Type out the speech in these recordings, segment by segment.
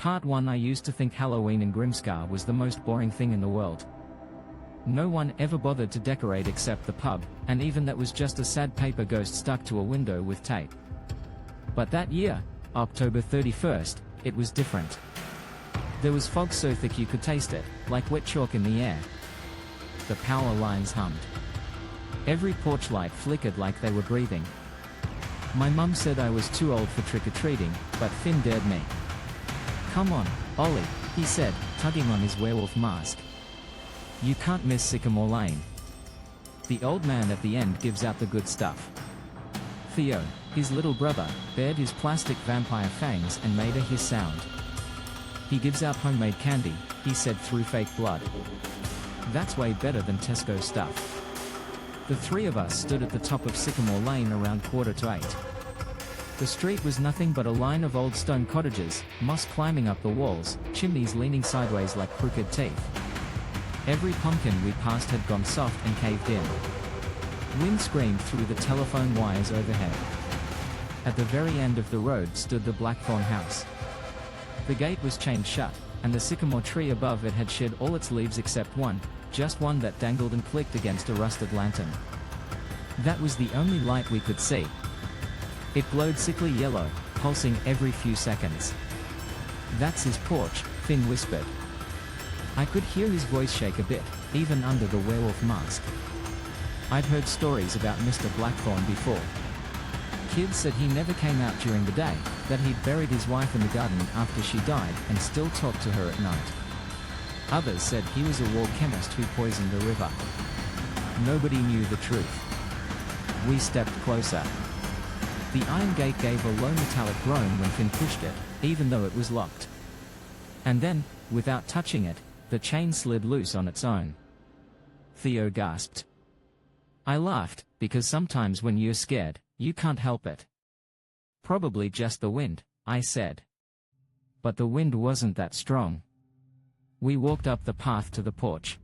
Part 1. I used to think Halloween in Grimscar was the most boring thing in the world. No one ever bothered to decorate except the pub, and even that was just a sad paper ghost stuck to a window with tape. But that year, October 31st, it was different. There was fog so thick you could taste it, like wet chalk in the air. The power lines hummed. Every porch light flickered like they were breathing. My mum said I was too old for trick-or-treating, but Finn dared me. "Come on, Ollie," he said, tugging on his werewolf mask. "You can't miss Sycamore Lane." The old man at the end gives out the good stuff. Theo, his little brother, bared his plastic vampire fangs and made a hiss sound. "He gives out homemade candy," he said through fake blood. "That's way better than Tesco stuff." The three of us stood at the top of Sycamore Lane around 7:45. The street was nothing but a line of old stone cottages, moss climbing up the walls, chimneys leaning sideways like crooked teeth. Every pumpkin we passed had gone soft and caved in. Wind screamed through the telephone wires overhead. At the very end of the road stood the Blackthorn house. The gate was chained shut, and the sycamore tree above it had shed all its leaves except one, just one that dangled and clicked against a rusted lantern. That was the only light we could see. It glowed sickly yellow, pulsing every few seconds. "That's his porch," Finn whispered. I could hear his voice shake a bit, even under the werewolf mask. I'd heard stories about Mr. Blackthorn before. Kids said he never came out during the day, that he'd buried his wife in the garden after she died and still talked to her at night. Others said he was a war chemist who poisoned the river. Nobody knew the truth. We stepped closer. The iron gate gave a low metallic groan when Finn pushed it, even though it was locked. And then, without touching it, the chain slid loose on its own. Theo gasped. I laughed, because sometimes when you're scared, you can't help it. "Probably just the wind," I said. But the wind wasn't that strong. We walked up the path to the porch.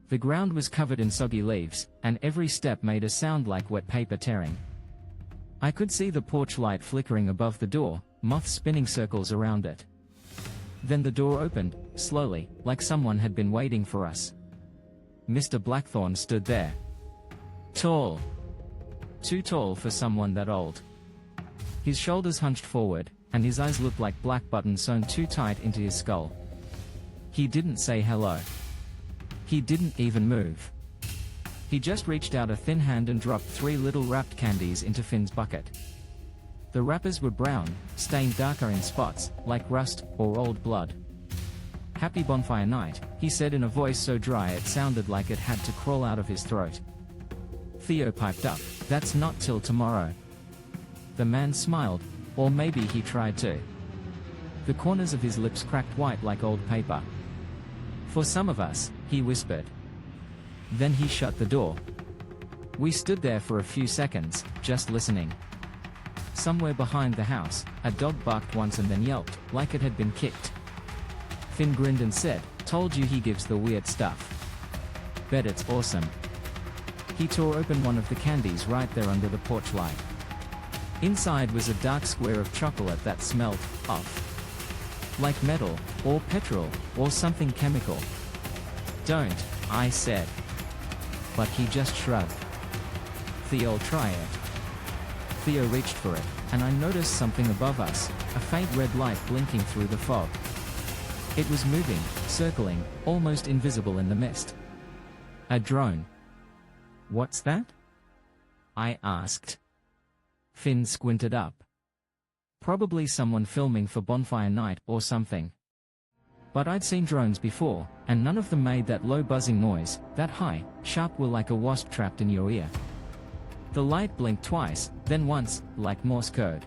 The ground was covered in soggy leaves, and every step made a sound like wet paper tearing. I could see the porch light flickering above the door, moths spinning circles around it. Then the door opened, slowly, like someone had been waiting for us. Mr. Blackthorn stood there. Tall. Too tall for someone that old. His shoulders hunched forward, and his eyes looked like black buttons sewn too tight into his skull. He didn't say hello. He didn't even move. He just reached out a thin hand and dropped 3 little wrapped candies into Finn's bucket. The wrappers were brown, stained darker in spots, like rust or old blood. "Happy bonfire night," he said in a voice so dry it sounded like it had to crawl out of his throat. Theo piped up, "That's not till tomorrow." The man smiled, or maybe he tried to. The corners of his lips cracked white like old paper. "For some of us," he whispered. Then he shut the door. We stood there for a few seconds, just listening. Somewhere behind the house, a dog barked once and then yelped, like it had been kicked. Finn grinned and said, "Told you he gives the weird stuff. Bet it's awesome." He tore open one of the candies right there under the porch light. Inside was a dark square of chocolate that smelled off. Like metal, or petrol, or something chemical. "Don't," I said. But he just shrugged. "Theo, try it." Theo reached for it, and I noticed something above us, a faint red light blinking through the fog. It was moving, circling, almost invisible in the mist. A drone. "What's that?" I asked. Finn squinted up. "Probably someone filming for bonfire night or something." But I'd seen drones before, and none of them made that low buzzing noise, that high, sharp whir like a wasp trapped in your ear. The light blinked twice, then once, like Morse code.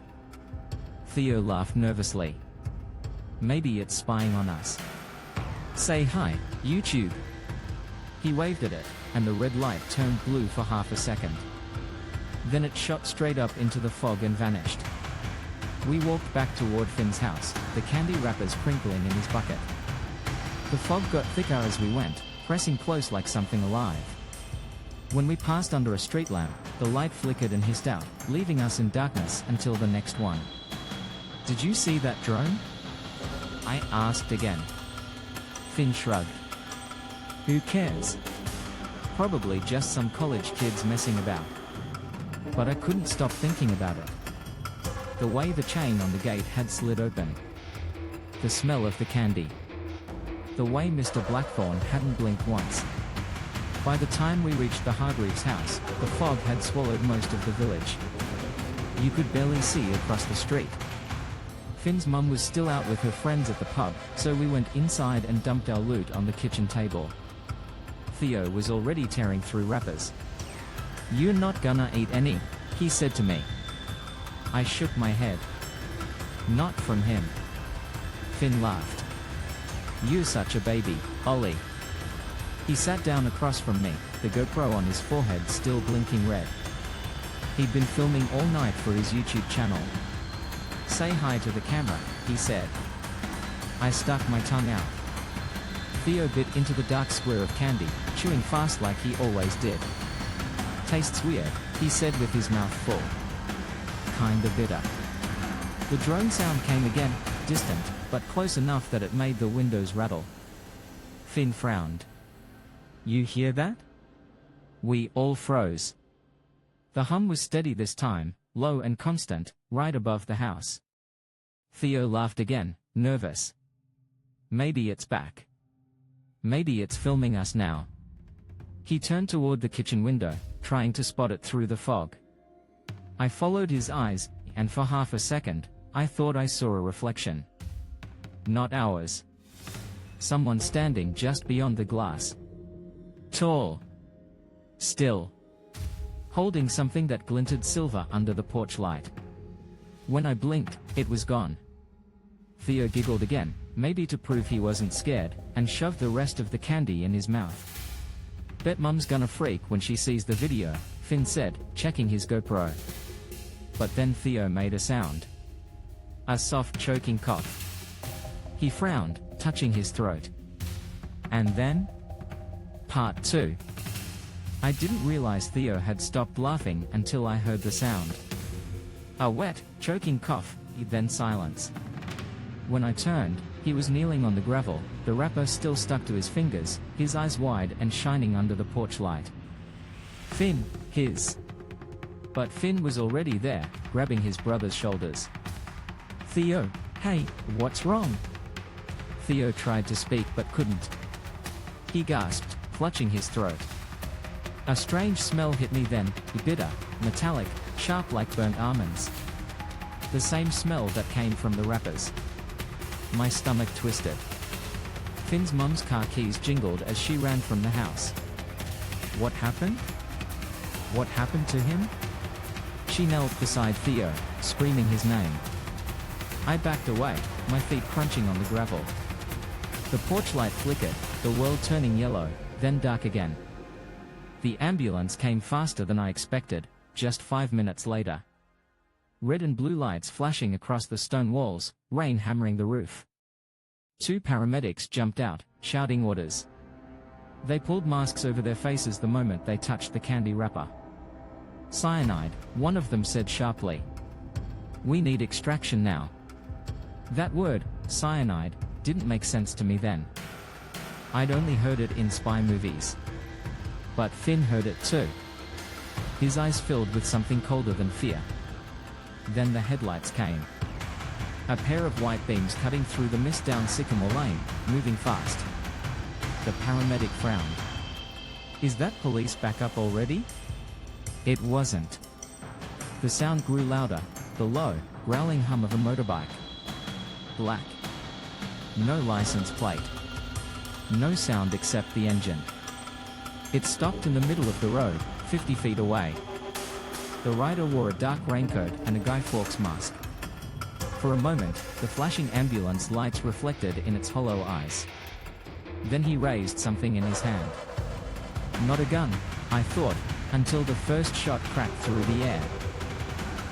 Theo laughed nervously. "Maybe it's spying on us. Say hi, YouTube." He waved at it, and the red light turned blue for half a second. Then it shot straight up into the fog and vanished. We walked back toward Finn's house, the candy wrappers crinkling in his bucket. The fog got thicker as we went, pressing close like something alive. When we passed under a street lamp, the light flickered and hissed out, leaving us in darkness until the next one. "Did you see that drone?" I asked again. Finn shrugged. Who cares? Probably just some college kids messing about. But I couldn't stop thinking about it. The way the chain on the gate had slid open. The smell of the candy. The way Mr. Blackthorne hadn't blinked once. By the time we reached the Hargreaves' house, the fog had swallowed most of the village. You could barely see across the street. Finn's mum was still out with her friends at the pub, so we went inside and dumped our loot on the kitchen table. Theo was already tearing through wrappers. "You're not gonna eat any," he said to me. I shook my head. "Not from him." Finn laughed. "You're such a baby, Ollie." He sat down across from me, the GoPro on his forehead still blinking red. He'd been filming all night for his YouTube channel. "Say hi to the camera," he said. I stuck my tongue out. Theo bit into the dark square of candy, chewing fast like he always did. "Tastes weird," he said with his mouth full. "Kinda bitter." The drone sound came again, distant, but close enough that it made the windows rattle. Finn frowned. "You hear that?" We all froze. The hum was steady this time, low and constant, right above the house. Theo laughed again, nervous. "Maybe it's back. Maybe it's filming us now." He turned toward the kitchen window, trying to spot it through the fog. I followed his eyes, and for half a second, I thought I saw a reflection. Not ours. Someone standing just beyond the glass. Tall. Still. Holding something that glinted silver under the porch light. When I blinked, it was gone. Theo giggled again, maybe to prove he wasn't scared, and shoved the rest of the candy in his mouth. "Bet Mum's gonna freak when she sees the video," Finn said, checking his GoPro. But then Theo made a sound. A soft choking cough. He frowned, touching his throat. And then? Part 2. I didn't realize Theo had stopped laughing until I heard the sound. A wet, choking cough, then silence. When I turned, he was kneeling on the gravel, the wrapper still stuck to his fingers, his eyes wide and shining under the porch light. Finn, his. But Finn was already there, grabbing his brother's shoulders. "Theo, hey, what's wrong?" Theo tried to speak but couldn't. He gasped, clutching his throat. A strange smell hit me then, bitter, metallic, sharp like burnt almonds. The same smell that came from the wrappers. My stomach twisted. Finn's mum's car keys jingled as she ran from the house. What happened? What happened to him? She knelt beside Theo, screaming his name. I backed away, my feet crunching on the gravel. The porch light flickered, the world turning yellow, then dark again. The ambulance came faster than I expected, just 5 minutes later. Red and blue lights flashing across the stone walls, rain hammering the roof. 2 paramedics jumped out, shouting orders. They pulled masks over their faces the moment they touched the candy wrapper. "Cyanide," one of them said sharply. "We need extraction now." That word, cyanide, didn't make sense to me then. I'd only heard it in spy movies. But Finn heard it too. His eyes filled with something colder than fear. Then the headlights came. A pair of white beams cutting through the mist down Sycamore Lane, moving fast. The paramedic frowned. "Is that police backup already?" It wasn't. The sound grew louder, the low, growling hum of a motorbike. Black. No license plate. No sound except the engine. It stopped in the middle of the road, 50 feet away. The rider wore a dark raincoat and a Guy Fawkes mask. For a moment, the flashing ambulance lights reflected in its hollow eyes. Then he raised something in his hand. Not a gun, I thought, until the first shot cracked through the air.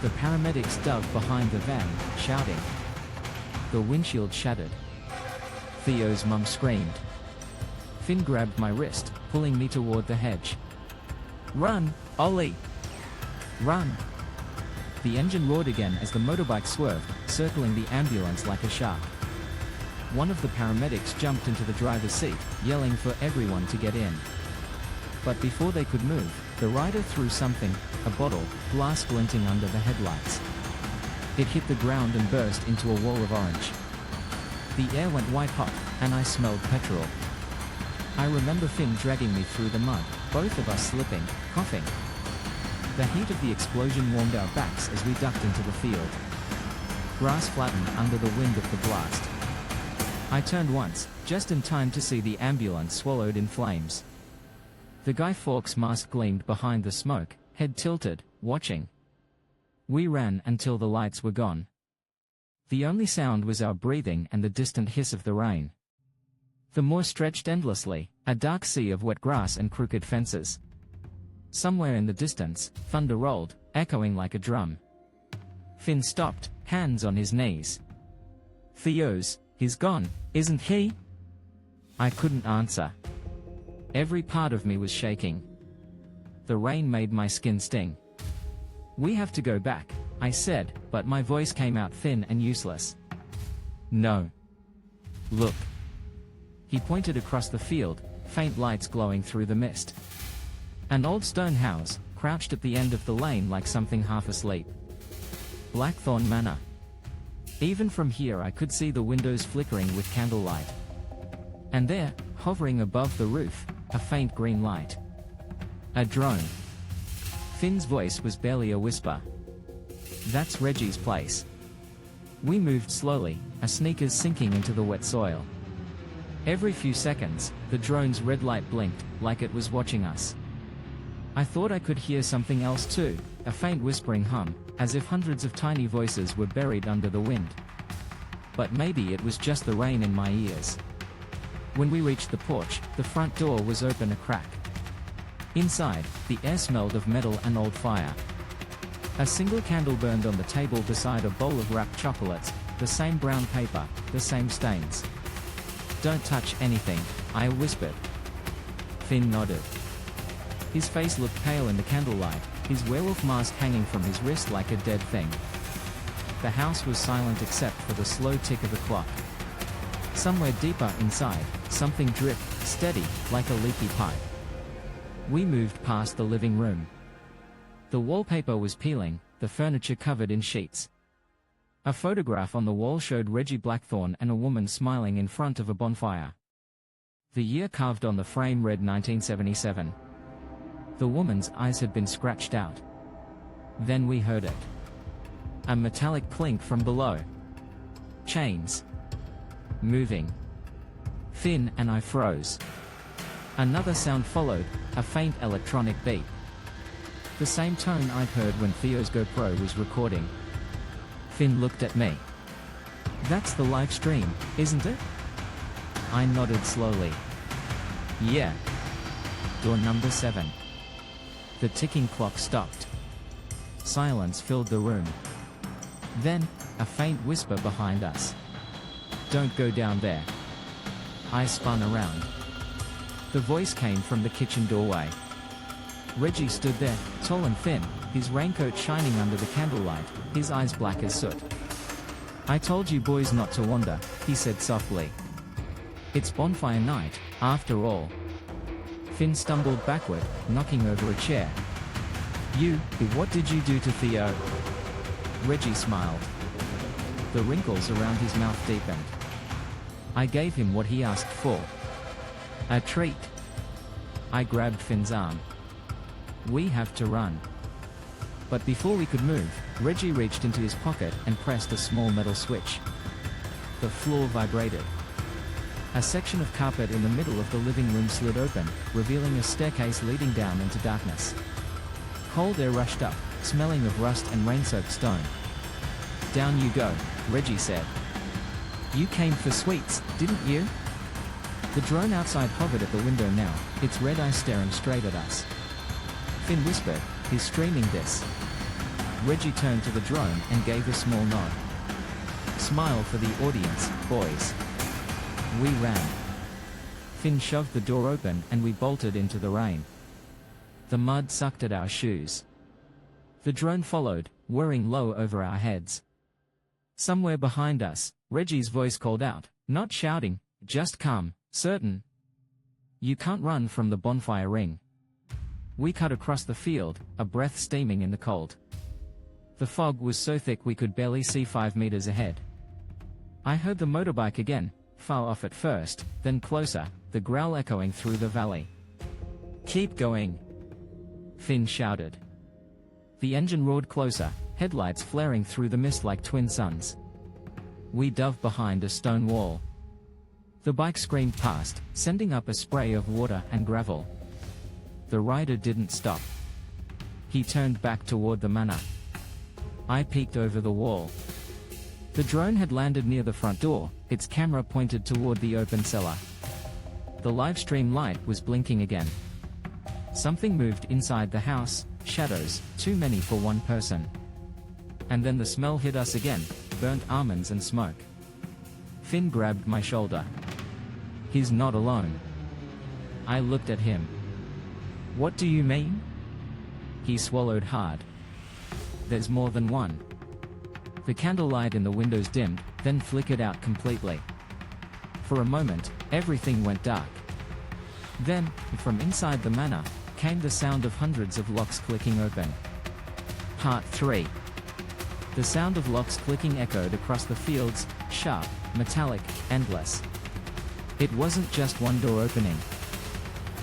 The paramedics dove behind the van, shouting. The windshield shattered. Theo's mum screamed. Finn grabbed my wrist, pulling me toward the hedge. "Run, Ollie! Run!" The engine roared again as the motorbike swerved, circling the ambulance like a shark. One of the paramedics jumped into the driver's seat, yelling for everyone to get in. But before they could move, the rider threw something, a bottle, glass glinting under the headlights. It hit the ground and burst into a wall of orange. The air went white hot, and I smelled petrol. I remember Finn dragging me through the mud, both of us slipping, coughing. The heat of the explosion warmed our backs as we ducked into the field. Grass flattened under the wind of the blast. I turned once, just in time to see the ambulance swallowed in flames. The Guy Fawkes mask gleamed behind the smoke, head tilted, watching. We ran until the lights were gone. The only sound was our breathing and the distant hiss of the rain. The moor stretched endlessly, a dark sea of wet grass and crooked fences. Somewhere in the distance, thunder rolled, echoing like a drum. Finn stopped, hands on his knees. He's gone, isn't he? I couldn't answer. Every part of me was shaking. The rain made my skin sting. We have to go back, I said, but my voice came out thin and useless. No. Look. He pointed across the field, faint lights glowing through the mist. An old stone house, crouched at the end of the lane like something half asleep. Blackthorn Manor. Even from here I could see the windows flickering with candlelight. And there, hovering above the roof, a faint green light. A drone. Finn's voice was barely a whisper. That's Reggie's place. We moved slowly, our sneakers sinking into the wet soil. Every few seconds, the drone's red light blinked, like it was watching us. I thought I could hear something else too, a faint whispering hum, as if hundreds of tiny voices were buried under the wind. But maybe it was just the rain in my ears. When we reached the porch, the front door was open a crack. Inside, the air smelled of metal and old fire. A single candle burned on the table beside a bowl of wrapped chocolates, the same brown paper, the same stains. Don't touch anything, I whispered. Finn nodded. His face looked pale in the candlelight, his werewolf mask hanging from his wrist like a dead thing. The house was silent except for the slow tick of the clock. Somewhere deeper inside, something dripped, steady, like a leaky pipe. We moved past the living room. The wallpaper was peeling, the furniture covered in sheets. A photograph on the wall showed Reggie Blackthorne and a woman smiling in front of a bonfire. The year carved on the frame read 1977. The woman's eyes had been scratched out. Then we heard it. A metallic clink from below. Chains. Moving. Finn and I froze. Another sound followed, a faint electronic beep. The same tone I'd heard when Theo's GoPro was recording. Finn looked at me. That's the live stream, isn't it? I nodded slowly. Yeah. Door number 7. The ticking clock stopped. Silence filled the room. Then, a faint whisper behind us. Don't go down there. I spun around. The voice came from the kitchen doorway. Reggie stood there, tall and thin, his raincoat shining under the candlelight, his eyes black as soot. I told you boys not to wander, he said softly. It's bonfire night, after all. Finn stumbled backward, knocking over a chair. What did you do to Theo? Reggie smiled. The wrinkles around his mouth deepened. I gave him what he asked for. A treat. I grabbed Finn's arm. We have to run. But before we could move, Reggie reached into his pocket and pressed a small metal switch. The floor vibrated. A section of carpet in the middle of the living room slid open, revealing a staircase leading down into darkness. Cold air rushed up, smelling of rust and rain-soaked stone. Down you go, Reggie said. You came for sweets, didn't you? The drone outside hovered at the window now, its red eyes staring straight at us. Finn whispered, he's streaming this. Reggie turned to the drone and gave a small nod. Smile for the audience, boys. We ran. Finn shoved the door open and we bolted into the rain. The mud sucked at our shoes. The drone followed, whirring low over our heads. Somewhere behind us, Reggie's voice called out, Not shouting, just calm, certain. You can't run from the bonfire ring. We cut across the field, a breath steaming in the cold. The fog was so thick we could barely see 5 meters ahead. I heard the motorbike again, far off at first, then closer, the growl echoing through the valley. "Keep going!" Finn shouted. The engine roared closer, headlights flaring through the mist like twin suns. We dove behind a stone wall. The bike screamed past, sending up a spray of water and gravel. The rider didn't stop. He turned back toward the manor. I peeked over the wall. The drone had landed near the front door, its camera pointed toward the open cellar. The live stream light was blinking again. Something moved inside the house, shadows, too many for one person. And then the smell hit us again, burnt almonds and smoke. Finn grabbed my shoulder. "He's not alone." I looked at him. "What do you mean?" He swallowed hard. "There's more than one." The candlelight in the windows dimmed, then flickered out completely. For a moment, everything went dark. Then, from inside the manor, came the sound of hundreds of locks clicking open. Part 3. The sound of locks clicking echoed across the fields, sharp, metallic, endless. It wasn't just one door opening.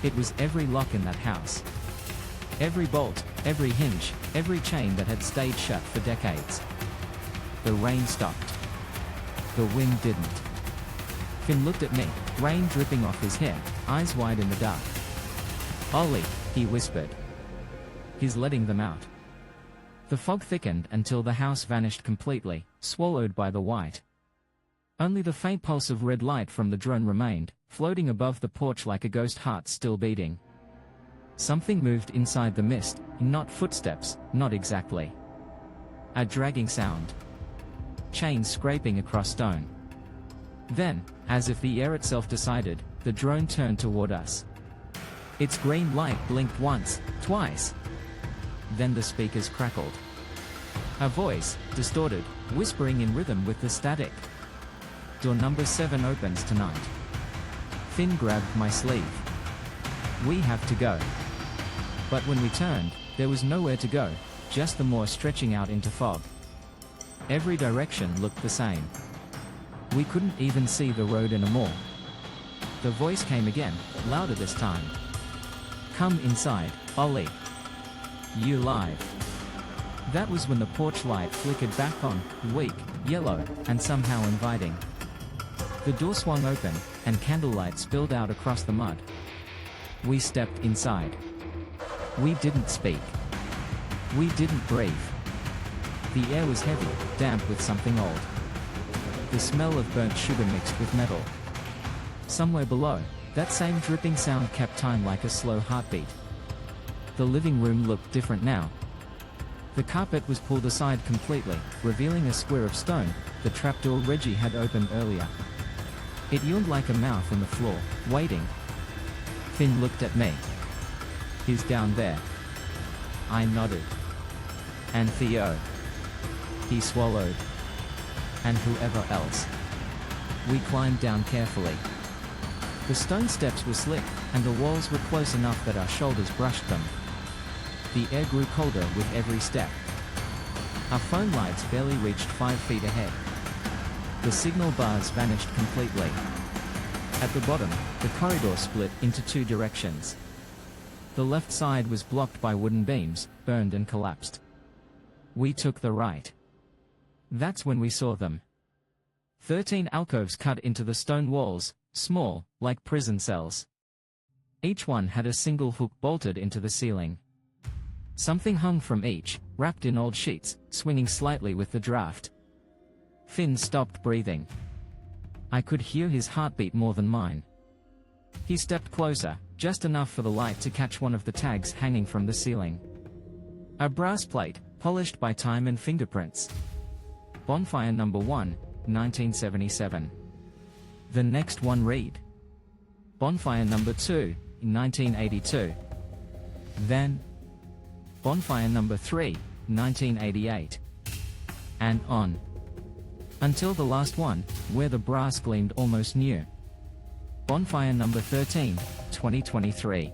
It was every lock in that house. Every bolt, every hinge, every chain that had stayed shut for decades. The rain stopped. The wind didn't. Finn looked at me, rain dripping off his hair, eyes wide in the dark. "Ollie," he whispered. "He's letting them out." The fog thickened until the house vanished completely, swallowed by the white. Only the faint pulse of red light from the drone remained, floating above the porch like a ghost heart still beating. Something moved inside the mist, not footsteps, not exactly. A dragging sound. Chains scraping across stone. Then, as if the air itself decided, the drone turned toward us. Its green light blinked once, twice. Then the speakers crackled. A voice, distorted, whispering in rhythm with the static. "Door number 7 opens tonight." Finn grabbed my sleeve. "We have to go." But when we turned, there was nowhere to go, just the moor stretching out into fog. Every direction looked the same. We couldn't even see the road anymore. The voice came again, louder this time. "Come inside, Ollie. You live." That was when the porch light flickered back on, weak, yellow, and somehow inviting. The door swung open, and candlelight spilled out across the mud. We stepped inside. We didn't speak. We didn't breathe. The air was heavy, damp with something old. The smell of burnt sugar mixed with metal. Somewhere below, that same dripping sound kept time like a slow heartbeat. The living room looked different now. The carpet was pulled aside completely, revealing a square of stone, the trapdoor Reggie had opened earlier. It yawned like a mouth in the floor, waiting. Finn looked at me. "He's down there." I nodded. "And Theo." He swallowed. "And whoever else." We climbed down carefully. The stone steps were slick, and the walls were close enough that our shoulders brushed them. The air grew colder with every step. Our phone lights barely reached 5 feet ahead. The signal bars vanished completely. At the bottom, the corridor split into 2 directions. The left side was blocked by wooden beams, burned and collapsed. We took the right. That's when we saw them. 13 alcoves cut into the stone walls, small, like prison cells. Each one had a single hook bolted into the ceiling. Something hung from each, wrapped in old sheets, swinging slightly with the draft. Finn stopped breathing. I could hear his heartbeat more than mine. He stepped closer, just enough for the light to catch one of the tags hanging from the ceiling. A brass plate, polished by time and fingerprints. Bonfire number 1, 1977. The next one read. Bonfire number 2, 1982. Then, Bonfire number 3, 1988. And on. Until the last one, where the brass gleamed almost new. Bonfire number 13, 2023.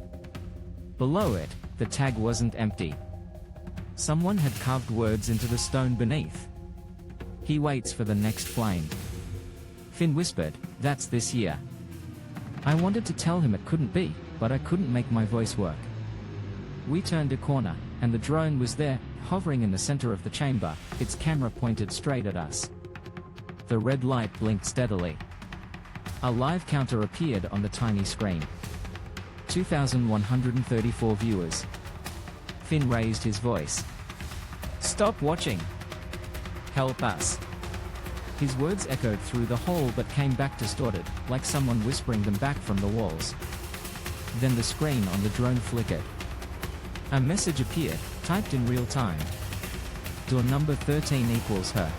Below it, the tag wasn't empty. Someone had carved words into the stone beneath. He waits for the next flame. Finn whispered, "That's this year." I wanted to tell him it couldn't be, but I couldn't make my voice work. We turned a corner, and the drone was there, hovering in the center of the chamber, its camera pointed straight at us. The red light blinked steadily. A live counter appeared on the tiny screen. 2,134 viewers. Finn raised his voice. "Stop watching! Help us!" His words echoed through the hall but came back distorted, like someone whispering them back from the walls. Then the screen on the drone flickered. A message appeared, typed in real time. "Door number 13 equals her."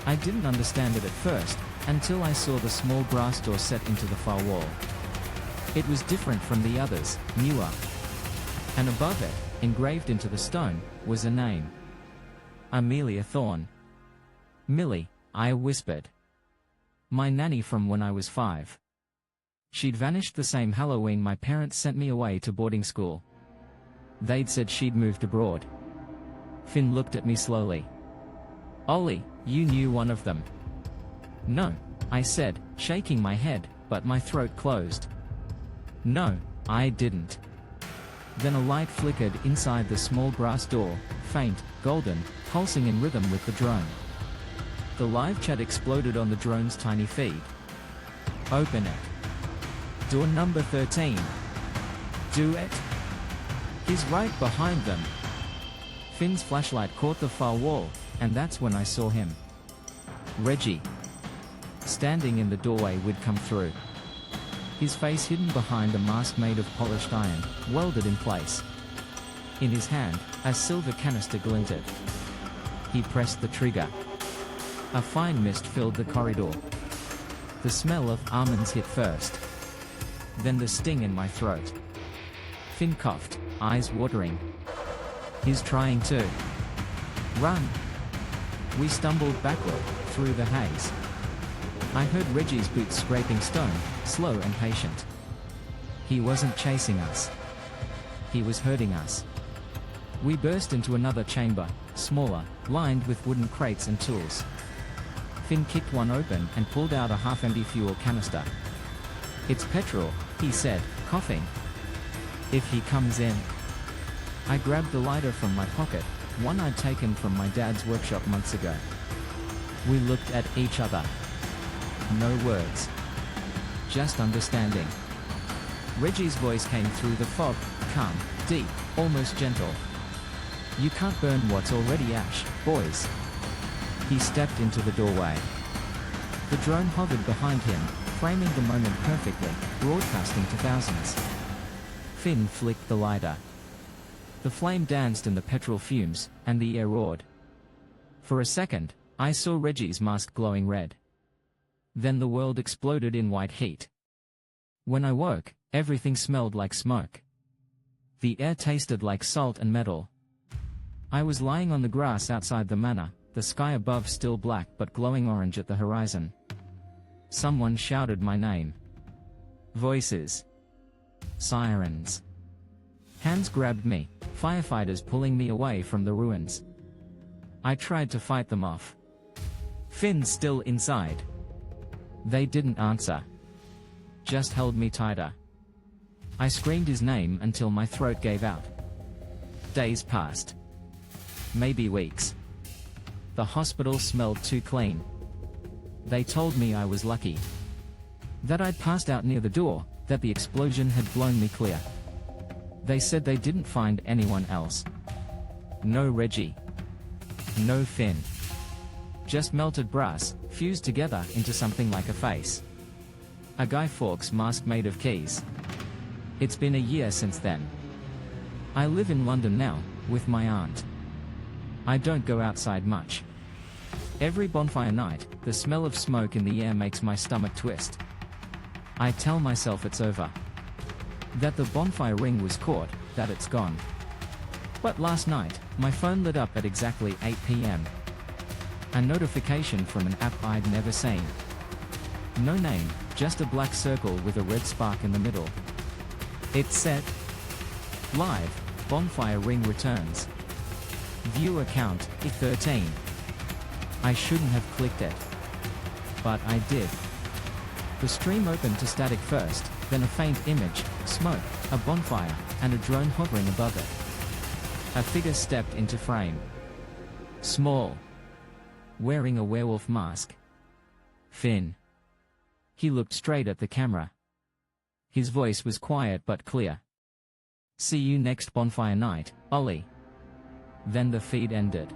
I didn't understand it at first, until I saw the small brass door set into the far wall. It was different from the others, newer. And above it, engraved into the stone, was a name. Amelia Thorne. "Millie," I whispered. "My nanny from when I was 5. She'd vanished the same Halloween my parents sent me away to boarding school. They'd said she'd moved abroad." Finn looked at me slowly. "Ollie, you knew one of them." "No," I said, shaking my head, but my throat closed. "No, I didn't." Then a light flickered inside the small brass door, faint, golden, pulsing in rhythm with the drone. The live chat exploded on the drone's tiny feed. "Open it. Door number 13. Do it." "He's right behind them." Finn's flashlight caught the far wall, and that's when I saw him. Reggie. Standing in the doorway we'd come through. His face hidden behind a mask made of polished iron, welded in place. In his hand, a silver canister glinted. He pressed the trigger. A fine mist filled the corridor. The smell of almonds hit first. Then the sting in my throat. Finn coughed, eyes watering. "He's trying to run." We stumbled backward, through the haze. I heard Reggie's boots scraping stone, slow and patient. He wasn't chasing us. He was herding us. We burst into another chamber, smaller, lined with wooden crates and tools. Finn kicked one open and pulled out a half-empty fuel canister. "It's petrol," he said, coughing. "If he comes in." I grabbed the lighter from my pocket, one I'd taken from my dad's workshop months ago. We looked at each other. No words. Just understanding. Reggie's voice came through the fog, calm, deep, almost gentle. "You can't burn what's already ash, boys." He stepped into the doorway. The drone hovered behind him, framing the moment perfectly, broadcasting to thousands. Finn flicked the lighter. The flame danced in the petrol fumes, and the air roared. For a second, I saw Reggie's mask glowing red. Then the world exploded in white heat. When I woke, everything smelled like smoke. The air tasted like salt and metal. I was lying on the grass outside the manor, the sky above still black but glowing orange at the horizon. Someone shouted my name. Voices. Sirens. Hands grabbed me, firefighters pulling me away from the ruins. I tried to fight them off. Finn's still inside. They didn't answer. Just held me tighter. I screamed his name until my throat gave out. Days passed. Maybe weeks. The hospital smelled too clean. They told me I was lucky. That I'd passed out near the door, that the explosion had blown me clear. They said they didn't find anyone else. No Reggie. No Finn. Just melted brass, fused together into something like a face. A Guy Fawkes mask made of keys. It's been a year since then. I live in London now, with my aunt. I don't go outside much. Every bonfire night, the smell of smoke in the air makes my stomach twist. I tell myself it's over. That the bonfire ring was caught, that it's gone. But last night, my phone lit up at exactly 8 p.m. A notification from an app I'd never seen. No name, just a black circle with a red spark in the middle. It said, "Live, bonfire ring returns. View account, E13. I shouldn't have clicked it. But I did. The stream opened to static first, then a faint image, smoke, a bonfire, and a drone hovering above it. A figure stepped into frame. Small. Wearing a werewolf mask. Finn. He looked straight at the camera. His voice was quiet but clear. "See you next bonfire night, Ollie." Then the feed ended.